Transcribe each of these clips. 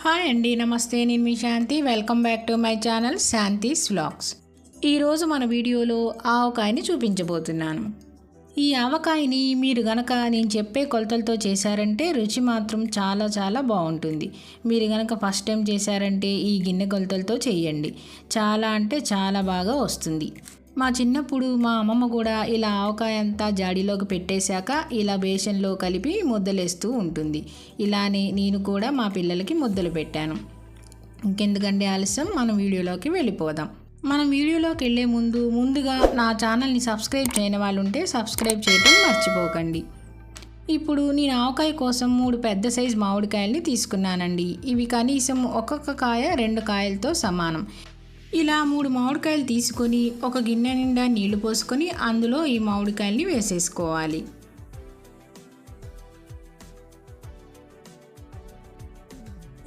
Hi అండి, నమస్తే. నేను మీ Shanthi. Welcome back to my channel Shanthi's vlogs. ఈరోజు మన వీడియోలో ఆవకాయని చూపించబోతున్నాను. ఈ ఆవకాయని మీరు గనక నేను చెప్పే కొలతలతో చేశారంటే రుచి మాత్రం చాలా చాలా బాగుంటుంది. మీరు గనక ఫస్ట్ టైం చేశారంటే ఈ గిన్నె కొలతలతో చేయండి. చాలా అంటే చాలా బాగా వస్తుంది. మా చిన్నప్పుడు మా అమ్మమ్మ కూడా ఇలా ఆవకాయ అంతా జాడీలోకి పెట్టేశాక ఇలా బేసన్లో కలిపి ముద్దలేస్తూ ఉంటుంది. ఇలానే నేను కూడా మా పిల్లలకి ముద్దలు పెట్టాను. ఇంకెందుకంటే ఆలస్యం, మనం వీడియోలోకి వెళ్ళిపోదాం. మనం వీడియోలోకి వెళ్ళే ముందుగా నా ఛానల్ని సబ్స్క్రైబ్ చేయని వాళ్ళు ఉంటే సబ్స్క్రైబ్ చేయడం మర్చిపోకండి. ఇప్పుడు నేను ఆవకాయ కోసం 3 పెద్ద సైజు మామిడికాయల్ని తీసుకున్నానండి. ఇవి కనీసం ఒక్కొక్క కాయ 2 కాయలతో సమానం. ఇలా 3 మామిడికాయలు తీసుకొని ఒక గిన్నె నిండా నీళ్లు పోసుకొని అందులో ఈ మామిడికాయల్ని వేసేసుకోవాలి.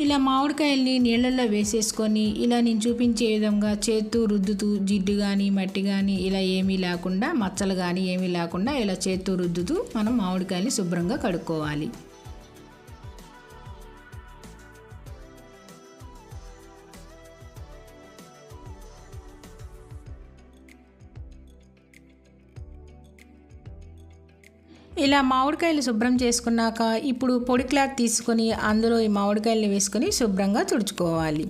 ఇలా మామిడికాయల్ని నీళ్ళల్లో వేసేసుకొని ఇలా నేను చూపించే విధంగా చేత్తో రుద్దుతూ, జిడ్డు కానీ మట్టి కానీ ఇలా ఏమీ లేకుండా, మచ్చలు కానీ ఏమీ లేకుండా ఇలా చేత్తో రుద్దుతూ మనం మామిడికాయల్ని శుభ్రంగా కడుక్కోవాలి. ఇలా మామిడికాయలు శుభ్రం చేసుకున్నాక ఇప్పుడు పొడి క్లాత్ తీసుకొని అందులో ఈ మామిడికాయలని వేసుకొని శుభ్రంగా తుడుచుకోవాలి.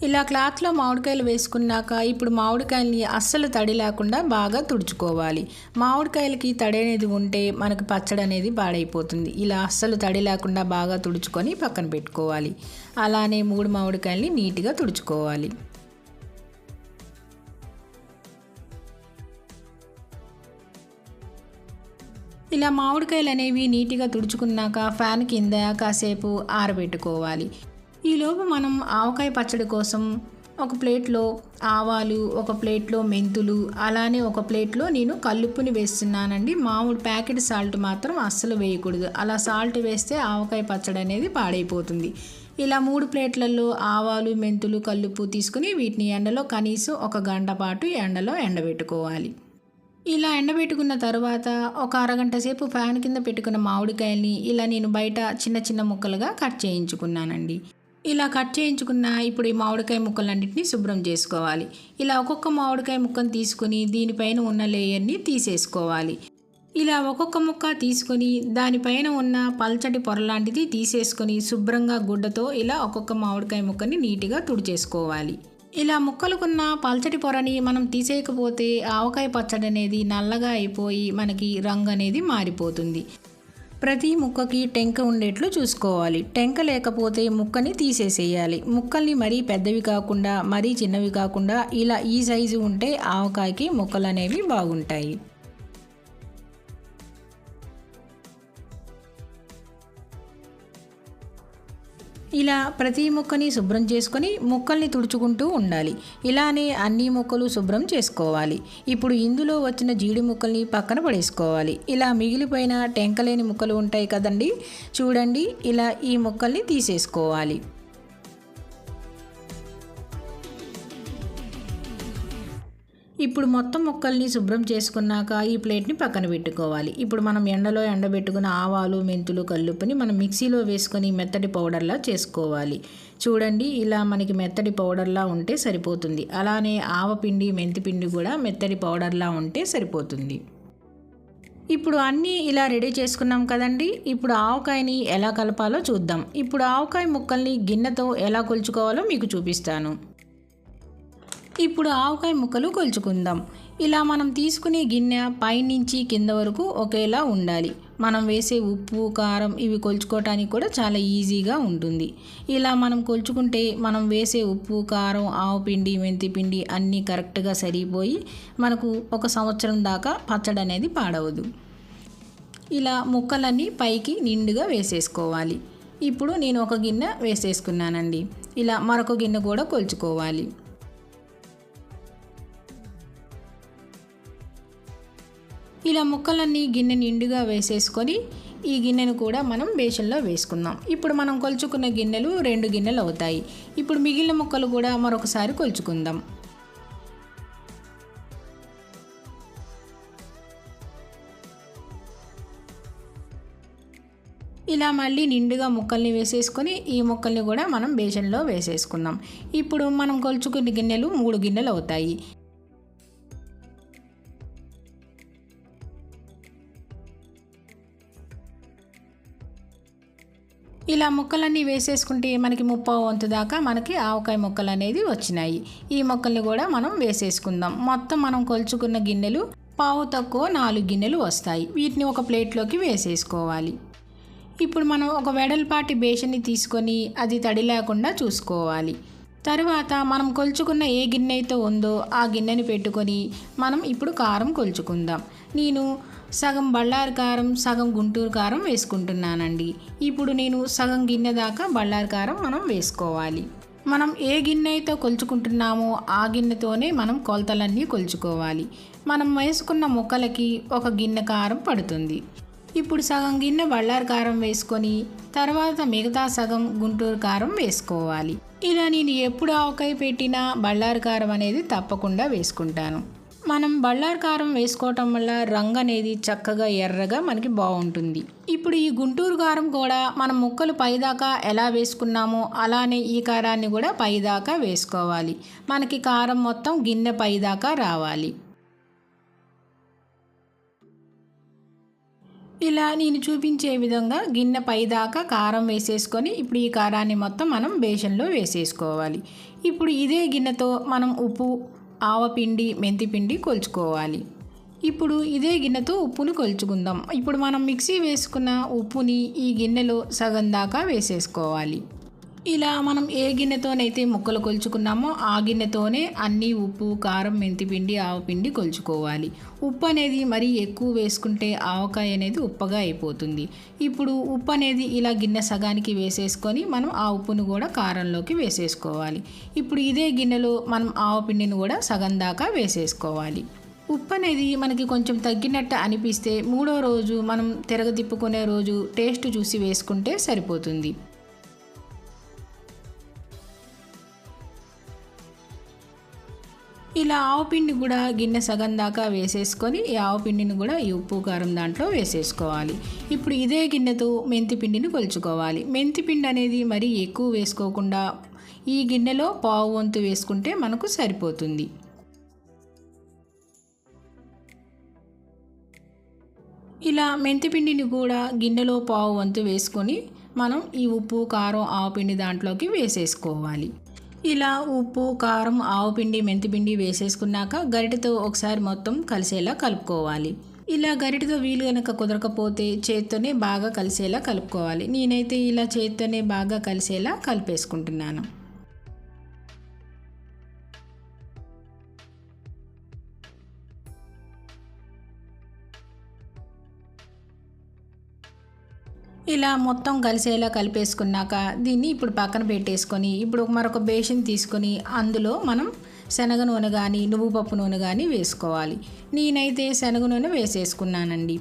ఇలా క్లాత్లో మామిడికాయలు వేసుకున్నాక ఇప్పుడు మామిడికాయలని అస్సలు తడి లేకుండా బాగా తుడుచుకోవాలి. మామిడికాయలకి తడి అనేది ఉంటే మనకు పచ్చడి అనేది పాడైపోతుంది. ఇలా అస్సలు తడి లేకుండా బాగా తుడుచుకొని పక్కన పెట్టుకోవాలి. అలానే 3 మామిడికాయలని నీట్గా తుడుచుకోవాలి. ఇలా మామిడికాయలు అనేవి నీట్గా తుడుచుకున్నాక ఫ్యాన్ కింద కాసేపు ఆరబెట్టుకోవాలి. ఈలోపు మనం ఆవకాయ పచ్చడి కోసం ఒక ప్లేట్లో ఆవాలు, ఒక ప్లేట్లో మెంతులు, అలానే ఒక ప్లేట్లో నేను కల్లుప్పుని వేస్తున్నానండి. మామూలు ప్యాకెట్ సాల్ట్ మాత్రం అస్సలు వేయకూడదు. అలా సాల్ట్ వేస్తే ఆవకాయ పచ్చడి అనేది పాడైపోతుంది. ఇలా 3 ప్లేట్లలో ఆవాలు, మెంతులు, కల్లుప్పు తీసుకుని వీటిని ఎండలో కనీసం 1 గంట పాటు ఎండలో ఎండబెట్టుకోవాలి. ఇలా ఎండబెట్టుకున్న తర్వాత ఒక అరగంట సేపు ఫ్యాన్ కింద పెట్టుకున్న మామిడికాయల్ని ఇలా నేను బయట చిన్న చిన్న ముక్కలుగా కట్ చేయించుకున్నానండి. ఇలా కట్ చేయించుకున్న ఇప్పుడు ఈ మామిడికాయ ముక్కలన్నింటినీ శుభ్రం చేసుకోవాలి. ఇలా ఒక్కొక్క మామిడికాయ ముక్కను తీసుకొని దీనిపైన ఉన్న లేయర్ని తీసేసుకోవాలి. ఇలా ఒక్కొక్క ముక్క తీసుకొని దానిపైన ఉన్న పల్చటి పొర లాంటిది తీసేసుకొని శుభ్రంగా గుడ్డతో ఇలా ఒక్కొక్క మామిడికాయ ముక్కని నీట్గా తుడిచేసుకోవాలి. ఇలా ముక్కలుకున్న పల్చటి పొరని మనం తీసేయకపోతే ఆవకాయ పచ్చడి అనేది నల్లగా అయిపోయి మనకి రంగు అనేది మారిపోతుంది. ప్రతి ముక్కకి టెంక ఉండేట్లు చూసుకోవాలి. టెంక లేకపోతే ముక్కని తీసేసేయాలి. ముక్కల్ని మరీ పెద్దవి కాకుండా మరీ చిన్నవి కాకుండా ఇలా ఈ సైజు ఉంటే ఆవకాయకి ముక్కలు అనేవి బాగుంటాయి. ఇలా ప్రతి ముక్కని శుభ్రం చేసుకొని ముక్కల్ని తుడుచుకుంటూ ఉండాలి. ఇలానే అన్ని ముక్కలు శుభ్రం చేసుకోవాలి. ఇప్పుడు ఇందులో వచ్చిన జీడి ముక్కల్ని పక్కన పడేసుకోవాలి. ఇలా మిగిలిపోయిన టెంకలేని ముక్కలు ఉంటాయి కదండి, చూడండి ఇలా ఈ ముక్కల్ని తీసేసుకోవాలి. ఇప్పుడు మొత్తం ముక్కల్ని శుభ్రం చేసుకున్నాక ఈ ప్లేట్ని పక్కన పెట్టుకోవాలి. ఇప్పుడు మనం ఎండలో ఎండబెట్టుకున్న ఆవాలు, మెంతులు, కల్లుప్పుని మనం మిక్సీలో వేసుకొని మెత్తటి పౌడర్లా చేసుకోవాలి. చూడండి ఇలా మనకి మెత్తటి పౌడర్లా ఉంటే సరిపోతుంది. అలానే ఆవపిండి, మెంతిపిండి కూడా మెత్తటి పౌడర్లా ఉంటే సరిపోతుంది. ఇప్పుడు అన్నీ ఇలా రెడీ చేసుకున్నాం కదండి. ఇప్పుడు ఆవకాయని ఎలా కలపాలో చూద్దాం. ఇప్పుడు ఆవకాయ ముక్కల్ని గిన్నెతో ఎలా కొలుచుకోవాలో మీకు చూపిస్తాను. ఇప్పుడు ఆవకాయ ముక్కలు కొలుచుకుందాం. ఇలా మనం తీసుకునే గిన్నె పైనుంచి కింద వరకు ఒకేలా ఉండాలి. మనం వేసే ఉప్పు, కారం ఇవి కొలుచుకోవటానికి కూడా చాలా ఈజీగా ఉంటుంది. ఇలా మనం కొలుచుకుంటే మనం వేసే ఉప్పు, కారం, ఆవపిండి, మెంతిపిండి అన్నీ కరెక్ట్గా సరిపోయి మనకు 1 సంవత్సరం దాకా పచ్చడి అనేది పాడవదు. ఇలా ముక్కలన్నీ పైకి నిండుగా వేసేసుకోవాలి. ఇప్పుడు నేను ఒక గిన్నె వేసేసుకున్నానండి. ఇలా మరొక గిన్నె కూడా కొలుచుకోవాలి. ఇలా ముక్కలన్నీ గిన్నె నిండుగా వేసేసుకొని ఈ గిన్నెను కూడా మనం బేషన్లో వేసుకుందాం. ఇప్పుడు మనం కొలుచుకున్న గిన్నెలు 2 గిన్నెలు అవుతాయి. ఇప్పుడు మిగిలిన ముక్కలు కూడా మరొకసారి కొలుచుకుందాం. ఇలా మళ్ళీ నిండుగా ముక్కల్ని వేసేసుకొని ఈ ముక్కల్ని కూడా మనం బేషన్లో వేసేసుకుందాం. ఇప్పుడు మనం కొలుచుకున్న గిన్నెలు 3 గిన్నెలు అవుతాయి. ఇలా ముక్కలన్నీ వేసేసుకుంటే మనకి 1/2 వంతు దాకా మనకి ఆవకాయ ముక్కలు అనేది వచ్చినాయి. ఈ ముక్కల్ని కూడా మనం వేసేసుకుందాం. మొత్తం మనం కొలుచుకున్న గిన్నెలు పావు తక్కువ 4 గిన్నెలు వస్తాయి. వీటిని ఒక ప్లేట్లోకి వేసేసుకోవాలి. ఇప్పుడు మనం ఒక వెడల్పాటి బేషన్ని తీసుకొని అది తడి లేకుండా చూసుకోవాలి. తరువాత మనం కొలుచుకున్న ఏ గిన్నె అయితే ఉందో ఆ గిన్నెని పెట్టుకొని మనం ఇప్పుడు కారం కొలుచుకుందాం. నేను సగం బళ్ళారి కారం, సగం గుంటూరు కారం వేసుకుంటున్నానండి. ఇప్పుడు నేను సగం గిన్నె దాకా బళ్ళారి కారం మనం వేసుకోవాలి. మనం ఏ గిన్నె అయితే కొలుచుకుంటున్నామో ఆ గిన్నెతోనే మనం కొలతలన్నీ కొలుచుకోవాలి. మనం వేసుకున్న ముక్కలకి ఒక గిన్నె కారం పడుతుంది. ఇప్పుడు సగం గిన్నె బళ్ళారి కారం వేసుకొని తర్వాత మిగతా సగం గుంటూరు కారం వేసుకోవాలి. ఇలా నేను ఎప్పుడు ఆవకాయ పెట్టినా బళ్ళారి కారం అనేది తప్పకుండా వేసుకుంటాను. మనం బళ్ళారి కారం వేసుకోవటం వల్ల రంగు అనేది చక్కగా ఎర్రగా మనకి బాగుంటుంది. ఇప్పుడు ఈ గుంటూరు కారం కూడా మనం ముక్కలు పైదాకా ఎలా వేసుకున్నామో అలానే ఈ కారాన్ని కూడా పైదాకా వేసుకోవాలి. మనకి కారం మొత్తం గిన్నె పైదాకా రావాలి. ఇలా నేను చూపించే విధంగా గిన్నె పైదాకా కారం వేసేసుకొని ఇప్పుడు ఈ కారాన్ని మొత్తం మనం బేషన్లో వేసేసుకోవాలి. ఇప్పుడు ఇదే గిన్నెతో మనం ఉప్పు, ఆవపిండి, మెంతిపిండి కొలుచుకోవాలి. ఇప్పుడు ఇదే గిన్నెతో ఉప్పుని కొలుచుకుందాం. ఇప్పుడు మనం మిక్సీ వేసుకున్న ఉప్పుని ఈ గిన్నెలో సగం దాకా వేసేసుకోవాలి. ఇలా మనం ఏ గిన్నెతోనైతే ముక్కలు కొలుచుకున్నామో ఆ గిన్నెతోనే అన్ని ఉప్పు, కారం, మెంతిపిండి, ఆవపిండి కొలుచుకోవాలి. ఉప్పు అనేది మరీ ఎక్కువ వేసుకుంటే ఆవకాయ అనేది ఉప్పగా అయిపోతుంది. ఇప్పుడు ఉప్పు అనేది ఇలా గిన్నె సగానికి వేసేసుకొని మనం ఆ ఉప్పును కూడా కారంలోకి వేసేసుకోవాలి. ఇప్పుడు ఇదే గిన్నెలో మనం ఆవపిండిని కూడా సగం దాకా వేసేసుకోవాలి. ఉప్పు అనేది మనకి కొంచెం తగ్గినట్టు అనిపిస్తే 3వ రోజు మనం తిరగతిప్పుకునే రోజు టేస్ట్ చూసి వేసుకుంటే సరిపోతుంది. ఇలా ఆవపిండి కూడా గిన్నె సగం దాకా వేసేసుకొని ఈ ఆవపిండిని కూడా ఈ ఉప్పు కారం దాంట్లో వేసేసుకోవాలి. ఇప్పుడు ఇదే గిన్నెతో మెంతిపిండిని కొలుచుకోవాలి. మెంతిపిండి అనేది మరీ ఎక్కువ వేసుకోకుండా ఈ గిన్నెలో పావు వంతు వేసుకుంటే మనకు సరిపోతుంది. ఇలా మెంతిపిండిని కూడా గిన్నెలో పావు వంతు వేసుకొని మనం ఈ ఉప్పు, కారం, ఆవపిండి దాంట్లోకి వేసేసుకోవాలి. ఇలా ఉప్పు, కారం, ఆవపిండి, మెంతిపిండి వేసేసుకున్నాక గరిటెతో ఒకసారి మొత్తం కలిసేలా కలుపుకోవాలి. ఇలా గరిటెతో వీలు కనుక కుదరకపోతే చేత్తోనే బాగా కలిసేలా కలుపుకోవాలి. నేనైతే ఇలా చేత్తోనే బాగా కలిసేలా కలిపేసుకుంటున్నాను. ఇలా మొత్తం కలిసేలా కలిపేసుకున్నాక దీన్ని ఇప్పుడు పక్కన పెట్టేసుకొని ఇప్పుడు మరొక బేషన్ తీసుకొని అందులో మనం శనగ నూనె కానీ నువ్వు పప్పు నూనె కానీ వేసుకోవాలి. నేనైతే శనగ నూనె వేసేసుకున్నానండి.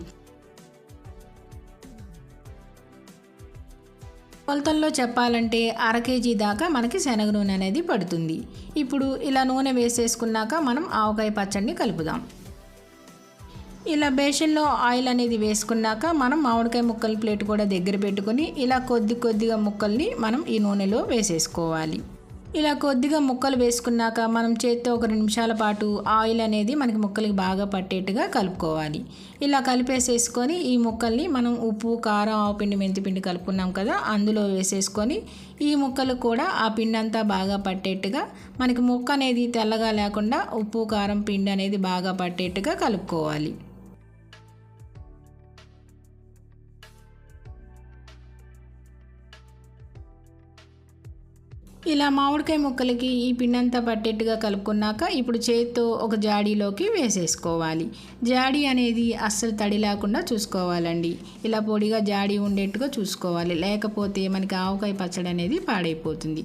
కొలతల్లో చెప్పాలంటే 1/2 కేజీ దాకా మనకి శనగ నూనె అనేది పడుతుంది. ఇప్పుడు ఇలా నూనె వేసేసుకున్నాక మనం ఆవకాయ పచ్చడిని కలుపుదాం. ఇలా బేషన్లో ఆయిల్ అనేది వేసుకున్నాక మనం మామిడికాయ ముక్కల ప్లేట్ కూడా దగ్గర పెట్టుకొని ఇలా కొద్దిగా ముక్కల్ని మనం ఈ నూనెలో వేసేసుకోవాలి. ఇలా కొద్దిగా ముక్కలు వేసుకున్నాక మనం చేత్తో ఒక 2 నిమిషాల పాటు ఆయిల్ అనేది మనకి ముక్కలకి బాగా పట్టేట్టుగా కలుపుకోవాలి. ఇలా కలిపేసేసుకొని ఈ ముక్కల్ని మనం ఉప్పు, కారం, ఆవపిండి, మెంతిపిండి కలుపుకున్నాం కదా అందులో వేసేసుకొని ఈ ముక్కలు కూడా ఆ పిండి అంతా బాగా పట్టేట్టుగా మనకి ముక్క అనేది తెల్లగా లేకుండా ఉప్పు, కారం, పిండి అనేది బాగా పట్టేట్టుగా కలుపుకోవాలి. ఇలా మామిడికాయ ముక్కలకి ఈ పిండంతా పట్టేట్టుగా కలుపుకున్నాక ఇప్పుడు చేత్తో ఒక జాడీలోకి వేసేసుకోవాలి. జాడీ అనేది అస్సలు తడి లేకుండా చూసుకోవాలండి. ఇలా పొడిగా జాడీ ఉండేట్టుగా చూసుకోవాలి, లేకపోతే మనకి ఆవకాయ పచ్చడి అనేది పాడైపోతుంది.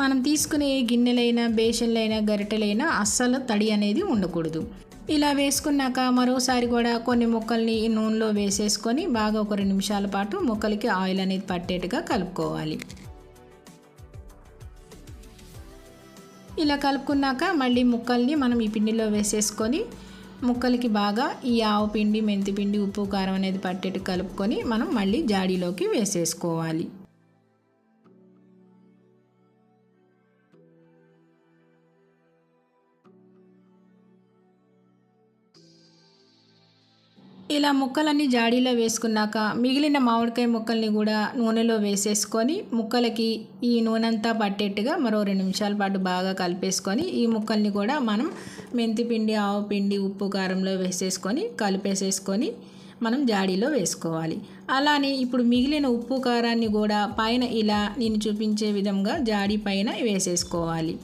మనం తీసుకునే గిన్నెలైనా, బేషన్లైనా, గరిటెలైనా అస్సలు తడి అనేది ఉండకూడదు. ఇలా వేసుకున్నాక మరోసారి కూడా కొన్ని ముక్కల్ని ఈ నూనెలో వేసేసుకొని బాగా ఒక 2 నిమిషాల పాటు ముక్కలకి ఆయిల్ అనేది పట్టేట్టుగా కలుపుకోవాలి. ఇలా కలుపుకున్నాక మళ్ళీ ముక్కల్ని మనం ఈ పిండిలో వేసేసుకొని ముక్కలకి బాగా ఈ ఆవు పిండి, మెంతి పిండి, ఉప్పు, కారం అనేది పట్టేట్టు కలుపుకొని మనం మళ్ళీ జాడీలోకి వేసేసుకోవాలి. ఇలా ముక్కలన్నీ జాడీలో వేసుకున్నాక మిగిలిన మామిడికాయ ముక్కల్ని కూడా నూనెలో వేసేసుకొని ముక్కలకి ఈ నూనె అంతా పట్టేట్టుగా మరో 2 నిమిషాల పాటు బాగా కలిపేసుకొని ఈ ముక్కల్ని కూడా మనం మెంతిపిండి, ఆవు పిండి, ఉప్పు, కారంలో వేసేసుకొని కలిపేసేసుకొని మనం జాడీలో వేసుకోవాలి. అలానే ఇప్పుడు మిగిలిన ఉప్పు కారాన్ని కూడా పైన ఇలా నేను చూపించే విధంగా జాడీ పైన వేసేసుకోవాలి.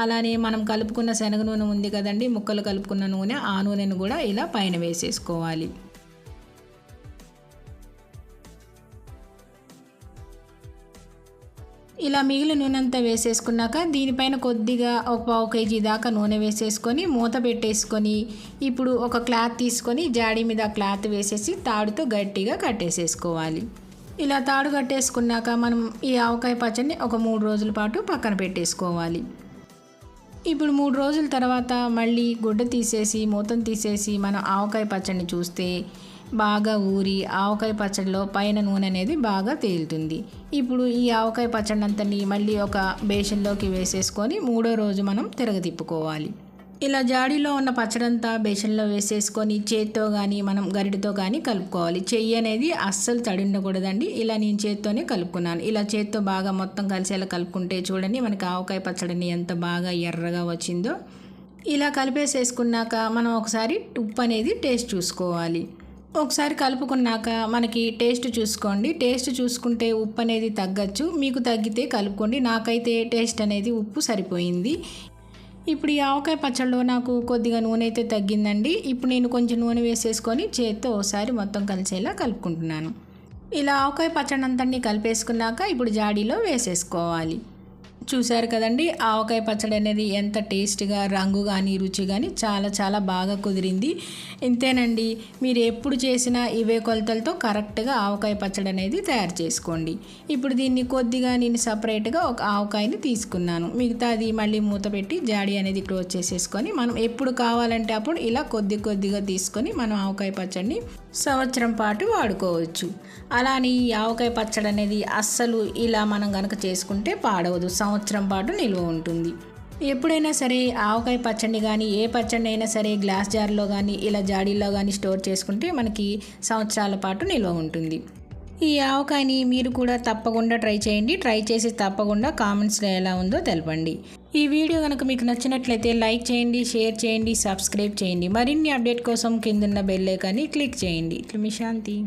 అలానే మనం కలుపుకున్న శనగ నూనె ఉంది కదండి, ముక్కలు కలుపుకున్న నూనె, ఆ నూనెను కూడా ఇలా పైన వేసేసుకోవాలి. ఇలా మిగిలిన నూనె అంతా వేసేసుకున్నాక దీనిపైన కొద్దిగా ఒక 1/2 కేజీ దాకా నూనె వేసేసుకొని మూత పెట్టేసుకొని ఇప్పుడు ఒక క్లాత్ తీసుకొని జాడీ మీద క్లాత్ వేసేసి తాడుతో గట్టిగా కట్టేసేసుకోవాలి. ఇలా తాడు కట్టేసుకున్నాక మనం ఈ ఆవకాయ పచ్చడిని ఒక 3 రోజుల పాటు పక్కన పెట్టేసుకోవాలి. ఇప్పుడు 3 రోజుల తర్వాత మళ్ళీ గుడ్డ తీసేసి మూతను తీసేసి మనం ఆవకాయ పచ్చడిని చూస్తే బాగా ఊరి ఆవకాయ పచ్చడిలో పైన నూనె అనేది బాగా తేలుతుంది. ఇప్పుడు ఈ ఆవకాయ పచ్చడి అంతని మళ్ళీ ఒక బేషన్లోకి వేసేసుకొని 3వ రోజు మనం తిరగతిప్పుకోవాలి. ఇలా జాడీలో ఉన్న పచ్చడంతా బేషన్లో వేసేసుకొని చేత్తో కానీ మనం గరిటెతో కానీ కలుపుకోవాలి. చెయ్యి అనేది అస్సలు తడి ఉండకూడదండి. ఇలా నేను చేత్తోనే కలుపుకున్నాను. ఇలా చేత్తో బాగా మొత్తం కలిసేలా కలుపుకుంటే చూడండి మనకి ఆవకాయ పచ్చడిని ఎంత బాగా ఎర్రగా వచ్చిందో. ఇలా కలిపేసేసుకున్నాక మనం ఒకసారి ఉప్పు అనేది టేస్ట్ చూసుకోవాలి. ఒకసారి కలుపుకున్నాక మనకి టేస్ట్ చూసుకోండి. టేస్ట్ చూసుకుంటే ఉప్పు అనేది తగ్గచ్చు, మీకు తగ్గితే కలుపుకోండి. నాకైతే టేస్ట్ అనేది ఉప్పు సరిపోయింది. ఇప్పుడు ఈ ఆవకాయ పచ్చడిలో నాకు కొద్దిగా నూనె అయితే తగ్గిందండి. ఇప్పుడు నేను కొంచెం నూనె వేసేసుకొని చేత్తో ఒకసారి మొత్తం కలిసేలా కలుపుకుంటున్నాను. ఇలా ఆవకాయ పచ్చడి అంతని కలిపేసుకున్నాక ఇప్పుడు జాడీలో వేసేసుకోవాలి. చూశారు కదండి ఆవకాయ పచ్చడి అనేది ఎంత టేస్ట్గా, రంగు కానీ రుచి కానీ చాలా చాలా బాగా కుదిరింది. ఇంతేనండి, మీరు ఎప్పుడు చేసినా ఇవే కొలతలతో కరెక్ట్గా ఆవకాయ పచ్చడి అనేది తయారు చేసుకోండి. ఇప్పుడు దీన్ని కొద్దిగా నేను సపరేట్గా ఒక ఆవకాయని తీసుకున్నాను. మిగతాది మళ్ళీ మూత పెట్టి జాడీ అనేది క్లోజ్ చేసేసుకొని మనం ఎప్పుడు కావాలంటే అప్పుడు ఇలా కొద్దిగా తీసుకొని మనం ఆవకాయ పచ్చడిని సంవత్సరం పాటు వాడుకోవచ్చు. అలానే ఈ ఆవకాయ పచ్చడి అనేది అస్సలు ఇలా మనం కనుక చేసుకుంటే పాడవదు, సంవత్సరం పాటు నిల్వ ఉంటుంది. ఎప్పుడైనా సరే ఆవకాయ పచ్చడిని కానీ ఏ పచ్చడిని అయినా సరే గ్లాస్ జార్లో కానీ ఇలా జాడీలో కానీ స్టోర్ చేసుకుంటే మనకి సంవత్సరాల పాటు నిల్వ ఉంటుంది. ఈ ఆవకాయని మీరు కూడా తప్పకుండా ట్రై చేయండి. ట్రై చేసి తప్పకుండా కామెంట్స్లో ఎలా ఉందో తెలపండి. ఈ వీడియో కనుక మీకు నచ్చినట్లయితే లైక్ చేయండి, షేర్ చేయండి, సబ్స్క్రైబ్ చేయండి. మరిన్ని అప్డేట్ కోసం కిందున్న బెల్ ఐకాన్ని క్లిక్ చేయండి. ఇట్లా మీ శాంతి.